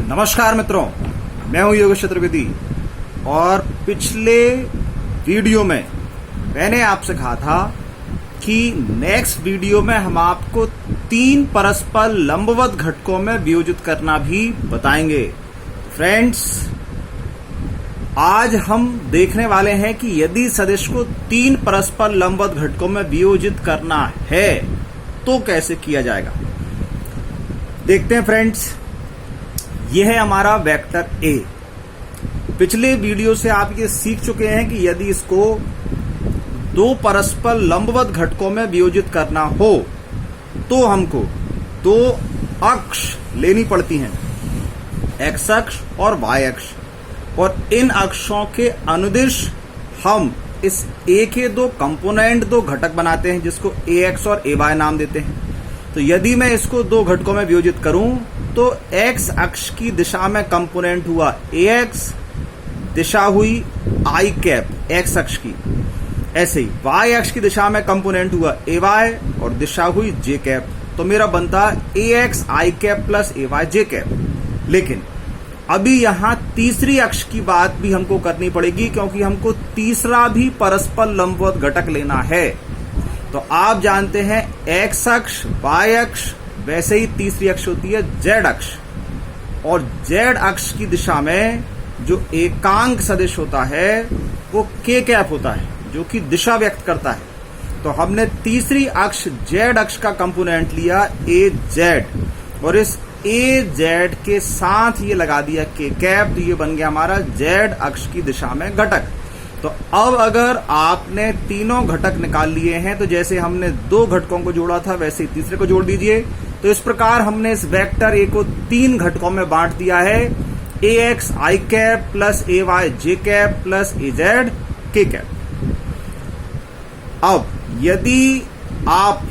नमस्कार मित्रों, मैं हूं योगेश चतुर्वेदी और पिछले वीडियो में मैंने आपसे कहा था कि नेक्स्ट वीडियो में हम आपको 3 परस्पर लंबवत घटकों में वियोजित करना भी बताएंगे। फ्रेंड्स, आज हम देखने वाले हैं कि यदि सदिश को 3 परस्पर लंबवत घटकों में वियोजित करना है तो कैसे किया जाएगा। देखते हैं फ्रेंड्स, यह है हमारा वेक्टर ए। पिछले वीडियो से आप ये सीख चुके हैं कि यदि इसको 2 परस्पर लंबवत घटकों में वियोजित करना हो तो हमको 2 अक्ष लेनी पड़ती हैं, एक्स अक्ष और वाई अक्ष, और इन अक्षों के अनुदिश हम इस ए के 2 कंपोनेंट 2 घटक बनाते हैं जिसको ए एक्स और ए वाई नाम देते हैं। तो यदि मैं इसको 2 घटकों में वियोजित करूं तो एक्स अक्ष की दिशा में कंपोनेंट हुआ ए एक्स, दिशा हुई आई कैप एक्स अक्ष की। ऐसे ही वाई अक्ष की दिशा में कंपोनेंट हुआ ए वाई और दिशा हुई जे कैप। तो मेरा बनता ए एक्स आई कैप प्लस ए वाई जे कैप। लेकिन अभी यहां तीसरी अक्ष की बात भी हमको करनी पड़ेगी क्योंकि हमको तीसरा भी परस्पर लंबवत घटक लेना है। तो आप जानते हैं एक्स अक्ष वाई अक्ष, वैसे ही तीसरी अक्ष होती है जेड अक्ष, और जेड अक्ष की दिशा में जो एकांक सदिश होता है वो के कैप होता है जो कि दिशा व्यक्त करता है। तो हमने तीसरी अक्ष जेड अक्ष का कंपोनेंट लिया ए जेड और इस ए जेड के साथ ये लगा दिया के कैप, तो ये बन गया हमारा जेड अक्ष की दिशा में घटक। तो अब अगर आपने तीनों घटक निकाल लिए हैं तो जैसे हमने 2 घटकों को जोड़ा था वैसे ही तीसरे को जोड़ दीजिए। तो इस प्रकार हमने इस वेक्टर ए को 3 घटकों में बांट दिया है, ए एक्स आई कैप प्लस ए वाई जे कैप प्लस ए जेड के कैप। अब यदि आप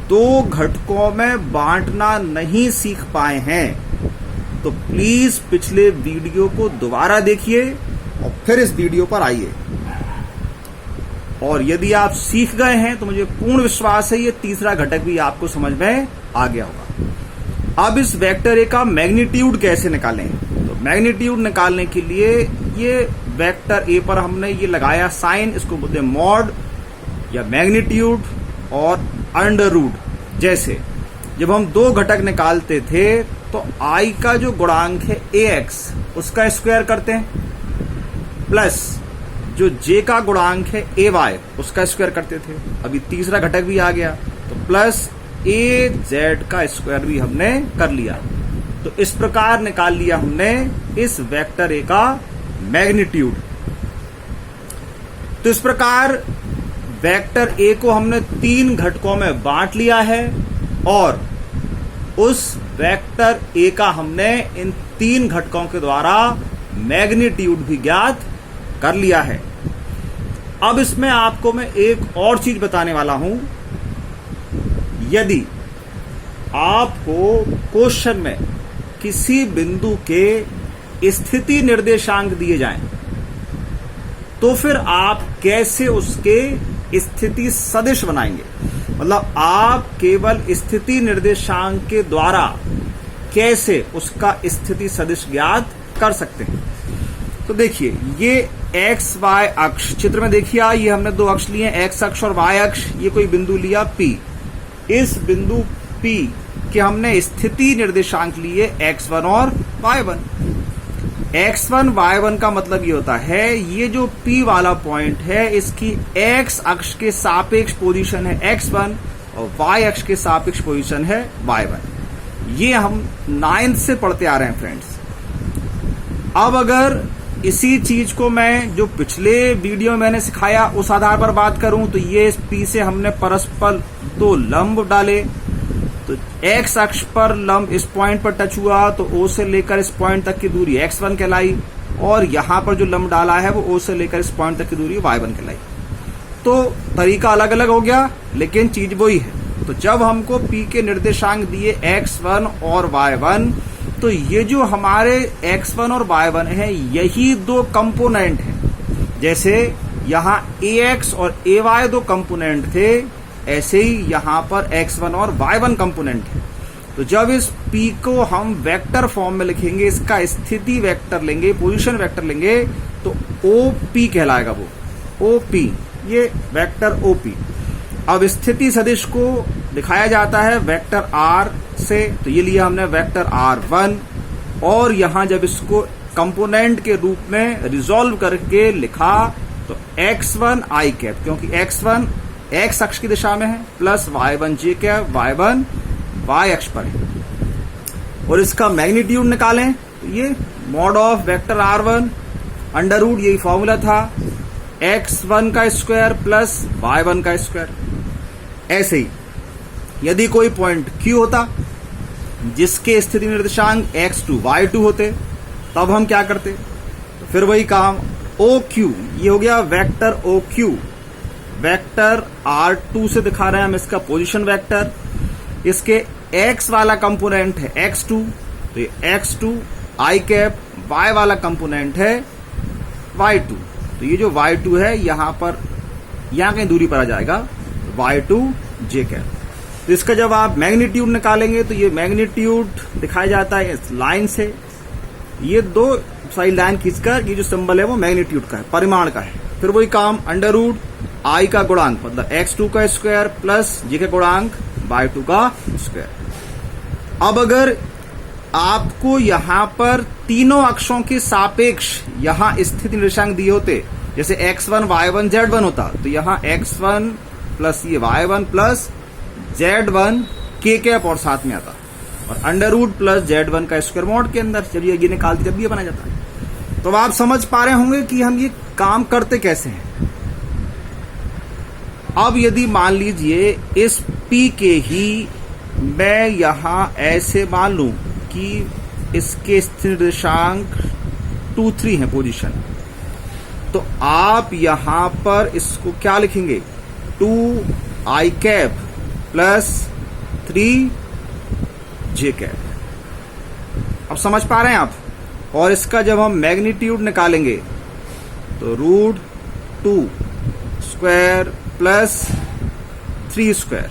2 घटकों में बांटना नहीं सीख पाए हैं तो प्लीज पिछले वीडियो को दोबारा देखिए और फिर इस वीडियो पर आइए। और यदि आप सीख गए हैं तो मुझे पूर्ण विश्वास है ये तीसरा घटक भी आपको समझ में आ गया होगा। अब इस वेक्टर ए का मैग्नीट्यूड कैसे निकालें, तो मैग्नीट्यूड निकालने के लिए ये वेक्टर ए पर हमने ये लगाया साइन, इसको बोलते हैं मॉड या मैग्नीट्यूड और अंडर रूट। जैसे जब हम 2 घटक निकालते थे तो आई का जो गुणांक है ए एक्स उसका स्क्वायर करते हैं, प्लस जो जे का गुणांक है ए वाई उसका स्क्वायर करते थे। अभी तीसरा घटक भी आ गया तो प्लस ए जेड का स्क्वायर भी हमने कर लिया। तो इस प्रकार निकाल लिया हमने इस वेक्टर ए का मैग्नीट्यूड। तो इस प्रकार वेक्टर ए को हमने 3 घटकों में बांट लिया है और उस वेक्टर ए का हमने इन 3 घटकों के द्वारा मैग्नीट्यूड भी ज्ञात कर लिया है। अब इसमें आपको मैं एक और चीज बताने वाला हूं। यदि आपको क्वेश्चन में किसी बिंदु के स्थिति निर्देशांक दिए जाएं तो फिर आप कैसे उसके स्थिति सदिश बनाएंगे, मतलब आप केवल स्थिति निर्देशांक के द्वारा कैसे उसका स्थिति सदिश ज्ञात कर सकते हैं। तो देखिए ये एक्स वाई अक्ष चित्र में देखिए, ये हमने 2 अक्ष लिए एक्स अक्ष और वाई अक्ष। ये कोई बिंदु लिया P, इस बिंदु P के हमने स्थिति निर्देशांक लिए x1 और y1। x1 y1 का मतलब ये होता है ये जो P वाला पॉइंट है इसकी x अक्ष के सापेक्ष पोजीशन है x1 और y अक्ष के सापेक्ष पोजीशन है y1। ये हम 9th से पढ़ते आ रहे हैं फ्रेंड्स। अब अगर इसी चीज को मैं जो पिछले वीडियो में मैंने सिखाया उस आधार पर बात करूं तो ये इस P से हमने परस्पर 2 लंब डाले। तो x अक्ष पर लंब इस पॉइंट पर टच हुआ तो O से लेकर इस पॉइंट तक की दूरी x1 कहलाई, और यहां पर जो लंब डाला है वो O से लेकर इस पॉइंट तक की दूरी y1 कहलाई। तो तरीका अलग अलग हो गया लेकिन चीज वही है। तो जब हमको P के निर्देशांक दिए x1 और y1 तो ये जो हमारे x1 और y1 है यही 2 कंपोनेंट हैं। जैसे यहाँ ax और ay 2 कंपोनेंट थे, ऐसे ही यहाँ पर x1 और y1 कंपोनेंट है। तो जब इस P को हम वेक्टर फॉर्म में लिखेंगे, इसका स्थिति वेक्टर लेंगे, पोजीशन वेक्टर लेंगे, तो OP कहलाएगा वो, OP, ये वेक्टर OP। अब स्थिति सदिश को दिखाया जाता है वेक्टर R से, तो ये लिया हमने वेक्टर R1, और यहां जब इसको कंपोनेंट के रूप में रिजॉल्व करके लिखा तो x1 i कैप, क्योंकि x1 x अक्ष की दिशा में है, plus y1 j cap, y1 y अक्ष पर है। और इसका मैग्नीट्यूड निकालें तो ये mod of vector R1 under root, यही फॉर्मूला था, x1 का स्क्वायर प्लस y1 का स्क्वायर। ऐसे ही यदि कोई पॉइंट Q होता जिसके स्थिति निर्देशांक x2 y2 होते, तब हम क्या करते? तो फिर वही काम, OQ, ये हो गया वेक्टर OQ, वेक्टर R2 से दिखा रहे हैं हम इसका पोजीशन वेक्टर, इसके x वाला कंपोनेंट है x2, तो ये x2 i कैप, y वाला कंपोनेंट है y2, तो ये जो y2 है यहां पर, यहां कहीं दूरी पर आ जाएगा, y2 j कैप। तो इसका जब आप मैग्नीट्यूड निकालेंगे तो ये मैग्नीट्यूड दिखाया जाता है इस लाइन से, ये दो साइड लाइन खींचकर ये जो सिंबल है वो मैग्नीट्यूड का है, परिमाण का है। फिर वही काम, अंडर रूट i का गुणांक मतलब x2 का स्क्वायर प्लस j का गुणांक y2 का स्क्वायर। अब अगर आपको यहां पर तीनों अक्षों के सापेक्ष यहां स्थिति निर्देशांक दिए होते, जैसे x1 y1 z1 होता, तो यहां x1 प्लस ये y1 plus z1 k cap और साथ में आता, और अंडर रूट प्लस z1 का स्क्वायर मॉड के अंदर जब ये निकालते जब ये बना जाता है। तो अब आप समझ पा रहे होंगे कि हम ये काम करते कैसे हैं। अब यदि मान लीजिए इस P के ही मैं यहां ऐसे मान लूं कि इसके स्थिति निर्देशांक 2 3 है पोजीशन, तो आप यहां पर इसको क्या लिखेंगे, 2 i cap plus 3 j cap. अब समझ पा रहे हैं आप? और इसका जब हम मैग्नीट्यूड निकालेंगे तो रूट 2 स्क्वायर प्लस 3 स्क्वायर,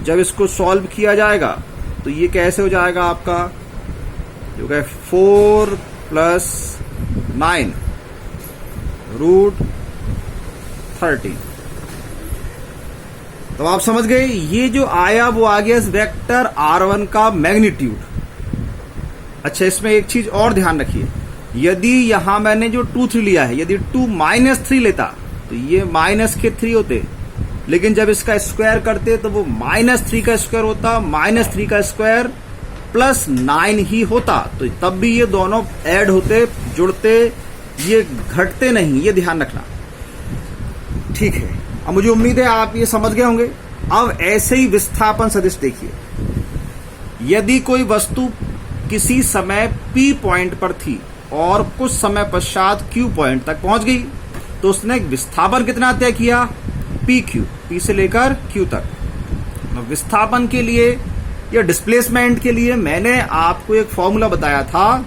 जब इसको सॉल्व किया जाएगा तो ये कैसे हो जाएगा आपका, जो है 4 प्लस 9 रूट 13। तो आप समझ गए, ये जो आया वो आ गया इस वेक्टर R1 का मैग्नीट्यूड। अच्छा, इसमें एक चीज और ध्यान रखिए, यदि यहां मैंने जो 2 3 लिया है, यदि 2 -3 लेता तो ये माइनस के 3 होते, लेकिन जब इसका स्क्वायर करते तो वो -3 का स्क्वायर होता, -3 का स्क्वायर प्लस 9 ही होता, तो तब भी ये दोनों ऐड होते, जुड़ते, ये घटते नहीं, ये ध्यान रखना। ठीक है, अब मुझे उम्मीद है आप ये समझ गए होंगे। अब ऐसे ही विस्थापन सदिश देखिए, यदि कोई वस्तु किसी समय P पॉइंट पर थी और कुछ समय पश्चात Q पॉइंट तक पहुंच गई, तो उसने विस्थापन कितना तय किया, PQ, P से लेकर Q तक। विस्थापन के लिए या डिस्प्लेसमेंट के लिए मैंने आपको एक फॉर्मूला बताया था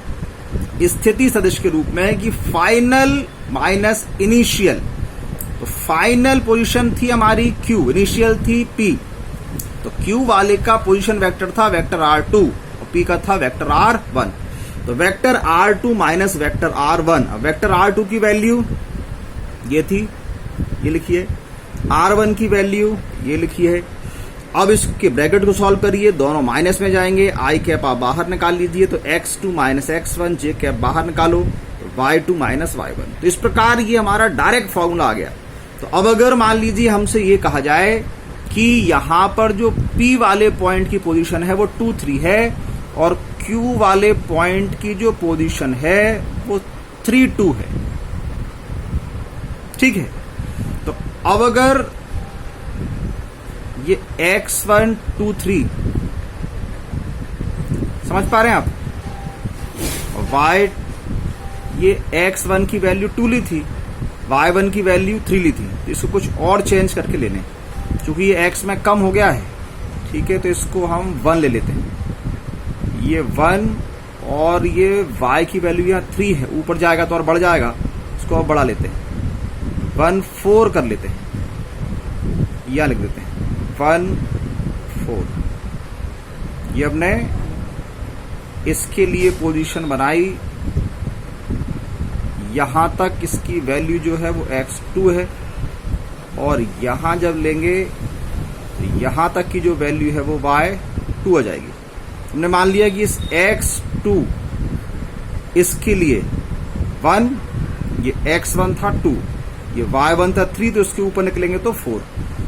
स्थिति सदिश के रूप में कि फाइनल माइनस इनिशियल। तो फाइनल पोजीशन थी हमारी Q, इनिशियल थी P, तो Q वाले का पोजीशन वेक्टर था वेक्टर R2 और P का था वेक्टर R1। तो vector R2 minus vector R1, अब वेक्टर R2 की वैल्यू ये थी, ये लिखिए, R1 की वैल्यू ये लिखिए। अब इसके ब्रैकेट को सॉल्व करिए, दोनों माइनस में जाएंगे, i कैप आप बाहर निकाल लीजिए, तो x2 minus x1 j cap बाहर निकालो, तो y2 माइनस y1। तो इस प्रकार ये हमारा डायरेक्ट फॉर्मूला आ गया। तो अब अगर मान लीजिए हमसे ये कहा जाए कि यहां पर जो P वाले पॉइंट की पोजीशन है वो 2 3 है और Q वाले पॉइंट की जो पोजीशन है वो 3 2 है, ठीक है। तो अब अगर ये x1 2 3 समझ पा रहे हैं आप, और y ये x1 की वैल्यू 2 ली थी, y1 की वैल्यू 3 ली थी, तो इसको कुछ और चेंज करके लेने, क्योंकि ये x में कम हो गया है, ठीक है, तो इसको हम 1 ले लेते हैं, ये 1 और ये y की वैल्यू यहाँ 3 है, ऊपर जाएगा तो और बढ़ जाएगा, इसको और बढ़ा लेते हैं, 1 4 कर लेते हैं, यह लिख देते हैं 1 4, ये हमने इसके लिए पोजीशन बनाई, यहां तक इसकी वैल्यू जो है वो x2 है, और यहां जब लेंगे तो यहां तक की जो वैल्यू है वो y2 आ जाएगी। हमने मान लिया कि इस x2 इसके लिए 1, ये x1 था 2, ये y1 था 3, तो इसके ऊपर निकलेंगे तो 4।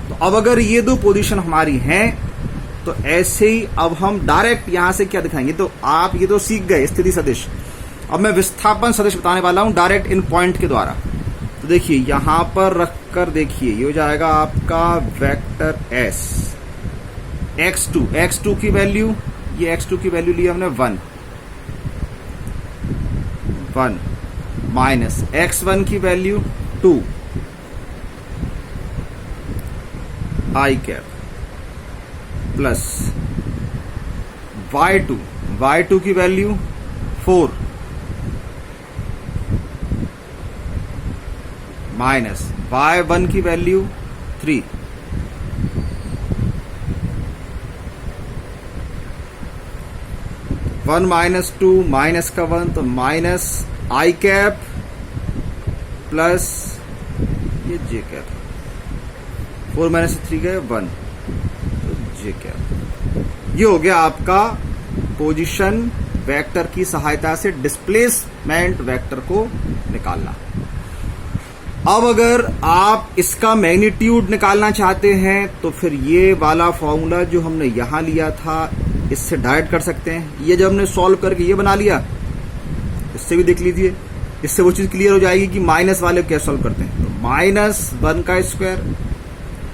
तो अब अगर ये दो पोजीशन हमारी हैं तो ऐसे ही अब हम डायरेक्ट यहां से क्या दिखाएंगे, तो आप ये तो सीख गए स्थिति सदिश। अब मैं विस्थापन सदिश बताने वाला हूं डायरेक्ट इन पॉइंट के द्वारा। तो देखिए यहां पर रखकर देखिए, ये हो जाएगा आपका वेक्टर s x2 की वैल्यू, ये x2 की वैल्यू ली हमने 1 माइनस x1 की value 2 i cap plus y2 की वैल्यू 4 माइनस y1 की वैल्यू 3 1 माइनस 2 माइनस का 1 तो माइनस i कैप प्लस ये j कैप, 4 माइनस 3 का 1 तो j कैप। ये हो गया आपका पोजीशन वेक्टर की सहायता से डिस्प्लेसमेंट वेक्टर को निकालना। अब अगर आप इसका मैग्नीट्यूड निकालना चाहते हैं तो फिर ये वाला फॉर्मूला जो हमने यहां लिया था इससे डायरेक्ट कर सकते हैं। ये जब हमने सॉल्व करके ये बना लिया, इससे भी देख लीजिए, इससे वो चीज क्लियर हो जाएगी कि माइनस वाले को कैसे सॉल्व करते हैं। तो -1 का स्क्वायर,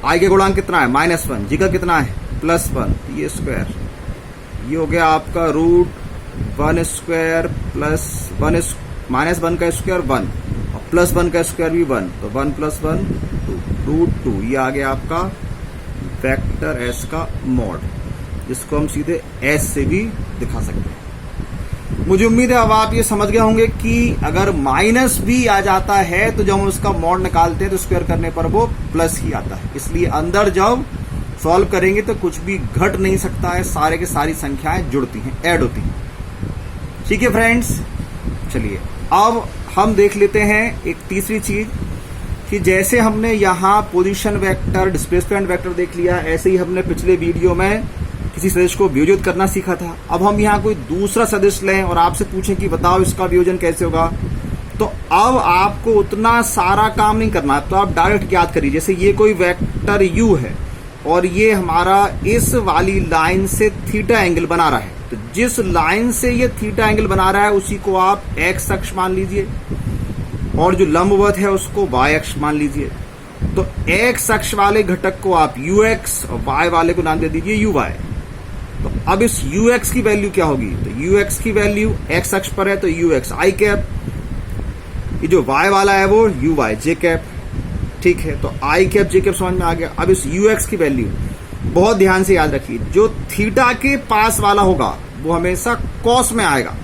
आई का गुणांक कितना है -1, जी का कितना है +1, ये स्क्वायर, ये हो गया आपका √1 स्क्वायर प्लस -1 का स्क्वायर 1 और +1 का स्क्वायर भी 1, तो 1 + 1 2 √2। ये आ गया आपका वेक्टर s का मॉड, जिसको हम सीधे s से भी दिखा सकते हैं। मुझे उम्मीद है अब आप ये समझ गए होंगे कि अगर माइनस भी आ जाता है तो जब हम उसका मॉड निकालते हैं तो स्क्वायर करने पर वो प्लस ही आता है। इसलिए अंदर जब सॉल्व करेंगे तो कुछ भी घट नहीं सकता है, सारे के सारी संख्याएं जुड़ती हैं, ऐड होती हैं। ठीक है फ्रेंड्स, चलिए अब हम देख लेते हैं एक तीसरी चीज कि जैसे हमने यहाँ पोजीशन वेक्टर, डिस्प्लेसमेंट वेक्टर देख लिया, ऐसे ही हमने पिछले वीडियो में किसी सदिश को वियोजित करना सीखा था। अब हम यहाँ कोई दूसरा सदिश लें और आपसे पूछें कि बताओ इसका वियोजन कैसे होगा, तो अब आपको उतना सारा काम नहीं करना है, तो आप डायरेक्ट याद करिए। जैसे ये कोई वेक्टर u है और ये हमारा इस वाली लाइन से थीटा एंगल बना रहा है, तो जिस लाइन से ये थीटा एंगल बना रहा है उसी को आप x अक्ष मान लीजिए और जो लंबवत है उसको y अक्ष मान लीजिए। तो x अक्ष वाले घटक को आप ux और y वाले को नाम दे दीजिए uy। तो अब इस ux की वैल्यू क्या होगी, तो ux की वैल्यू x अक्ष पर है तो ux i कैप, ये जो y वाला है वो uy j कैप। ठीक है, तो i कैप j कैप समझ में आ गया। अब इस ux की वैल्यू बहुत ध्यान से याद रखिए, जो थीटा के पास वाला होगा वो हमेशा कॉस में आएगा।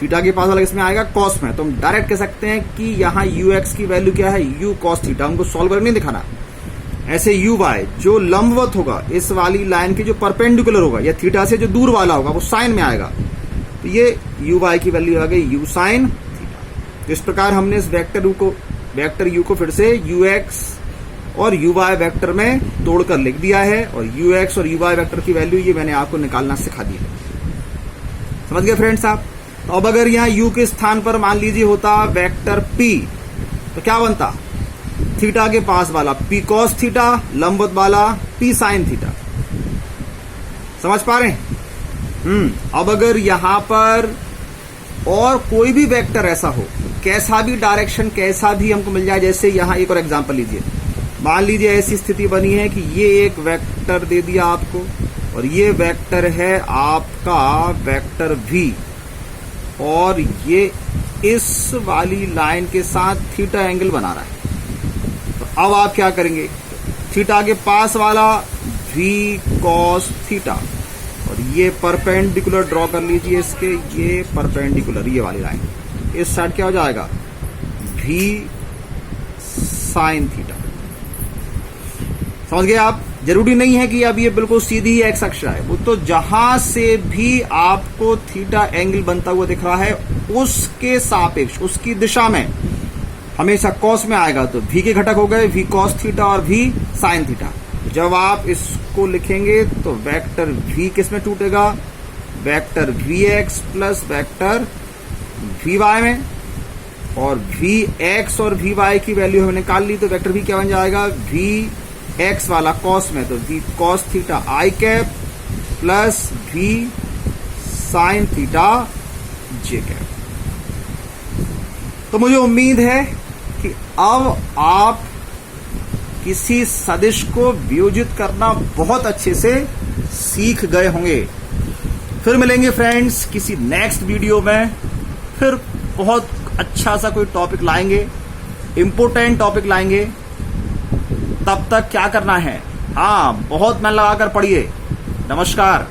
थीटा के पास वाला किसमें आएगा, कॉस में। तो हम डायरेक्ट कह सकते हैं कि यहाँ ux की वैल्यू क्या है, u cos थीटा। हमको सॉल्व करके नहीं दिखाना। ऐसे uy जो लंबवत होगा इस वाली लाइन के जो परपेंडिकुलर होगा या थीटा से जो दूर वाला होगा वो साइन में आएगा, तो ये uy की वैल्यू आ गई u साइन थीटा। तो इस प्रकार हमने इस वेक्टर u को फिर से ux और uy वेक्टर में तोड़कर लिख दिया है, और ux और uy वेक्टर की वैल्यू ये मैंने आपको निकालना सिखा दी है। समझ गए फ्रेंड्स आप। तो अब अगर यहाँ u के स्थान पर मान लीजिए होता वेक्टर p, तो क्या बनता, थीटा के पास वाला p cos थीटा, लंबवत वाला p sin थीटा। समझ पा रहे हैं? अब अगर यहां पर और कोई भी वेक्टर ऐसा हो, कैसा भी डायरेक्शन कैसा भी हमको मिल जाए, जैसे यहां एक और एग्जांपल लीजिए। मान लीजिए ऐसी स्थिति बनी है कि ये एक वेक्टर दे दिया आपको और ये वेक्टर है आपका वेक्टर v, और ये इस वाली लाइन के साथ थीटा एंगल बना रहा है। तो अब आप क्या करेंगे, थीटा के पास वाला v cos थीटा और ये परपेंडिकुलर ड्रॉ कर लीजिए इसके, ये परपेंडिकुलर ये वाली लाइन, इस साइड क्या हो जाएगा v sin थीटा। समझ गए आप। जरूरी नहीं है कि अब ये बिल्कुल सीधी ही एक्स अक्ष है, वो तो जहां से भी आपको थीटा एंगल बनता हुआ दिख रहा है उसके सापेक्ष, उसकी दिशा में हमेशा कॉस में आएगा। तो v के घटक हो गए v cos थीटा और v sin थीटा। जब आप इसको लिखेंगे तो वेक्टर v किस में टूटेगा, vector vx plus vector vy में, और vx और vy की वैल्यू हमने निकाल ली तो वेक्टर v क्या बन जाएगा, vx वाला cos में, तो v cos theta i cap plus v sin theta j cap. तो मुझे उम्मीद है कि अब आप किसी सदिश को वियोजित करना बहुत अच्छे से सीख गए होंगे। फिर मिलेंगे फ्रेंड्स किसी नेक्स्ट वीडियो में, फिर बहुत अच्छा सा कोई टॉपिक लाएंगे, इंपोर्टेंट टॉपिक लाएंगे। तब तक क्या करना है, हाँ बहुत मन लगाकर पढ़िए। नमस्कार।